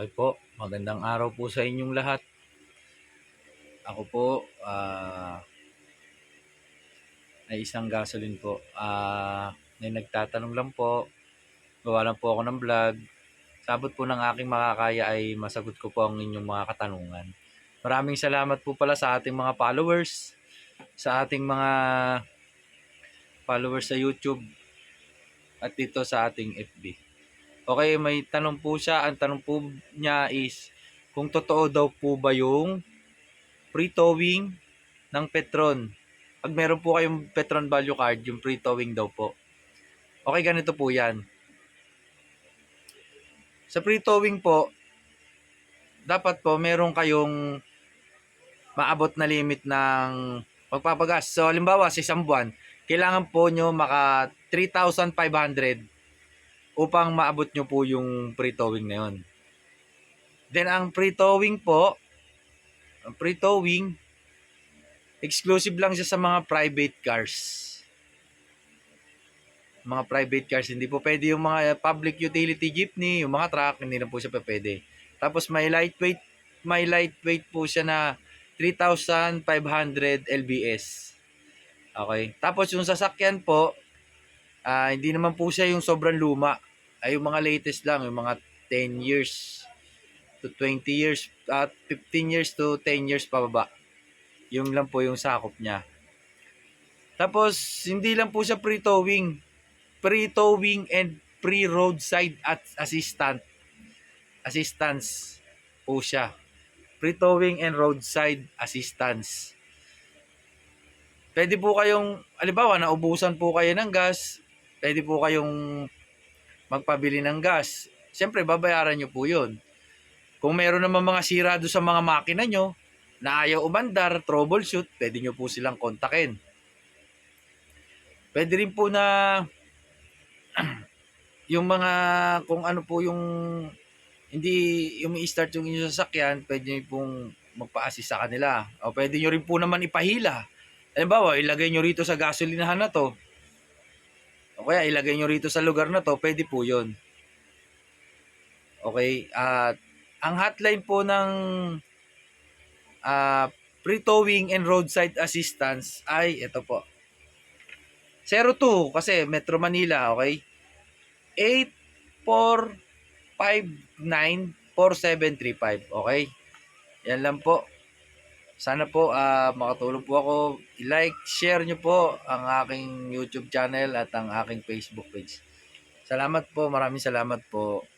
Okay po, magandang araw po sa inyong lahat. Ako po, ay isang gasoline po. May nagtatanong lang po, gawa lang po ako ng vlog. Sabot po ng aking makakaya ay masagot ko po ang inyong mga katanungan. Maraming salamat po pala sa ating mga followers, sa ating mga followers sa YouTube at dito sa ating FB. Okay, may tanong po siya. Ang tanong po niya is, kung totoo daw po ba yung free towing ng Petron? Pag meron po kayong Petron Value Card, yung free towing daw po. Okay, ganito po yan. Sa free towing po, dapat po meron kayong maabot na limit ng pagpapagas. So, halimbawa, sa isang buwan, kailangan po nyo maka 3,500 upang maabot nyo po yung free towing na yun. Then, ang free towing po, exclusive lang siya sa mga private cars. Mga private cars, hindi po pwede yung mga public utility jeepney, yung mga truck, hindi na po siya pwede. Tapos may lightweight po siya na 3,500 lbs. Okay. Tapos yung sasakyan po, hindi naman po siya yung sobrang luma. Ay yung mga latest lang, yung mga 10 years to 20 years, 15 years to 10 years pababa. Yung lang po yung sakop niya. Tapos, hindi lang po siya free towing and free roadside assistance po siya. Free towing and roadside assistance. Pwede po kayong, halimbawa, naubusan po kayo ng gas, pwede po kayong magpabili ng gas. Siyempre, babayaran nyo po yun. Kung meron naman mga sira doon sa mga makina nyo, na ayaw umandar, troubleshoot, pwede nyo po silang kontakin. Pwede rin po na yung mga, kung ano po yung hindi yung i-start yung inyong sasakyan, pwede nyo pong magpa-assist sa kanila. O pwede nyo rin po naman ipahila. Halimbawa, ilagay nyo rito sa gasolinahan na to. O kaya ilagay nyo rito sa lugar na to, pwede po yun. Okay, at ang hotline po ng free towing and roadside assistance ay ito po. 02 kasi Metro Manila, okay? 84594735, okay? Yan lang po. Sana po makatulong po ako. I-like, share nyo po ang aking YouTube channel at ang aking Facebook page. Salamat po, maraming salamat po.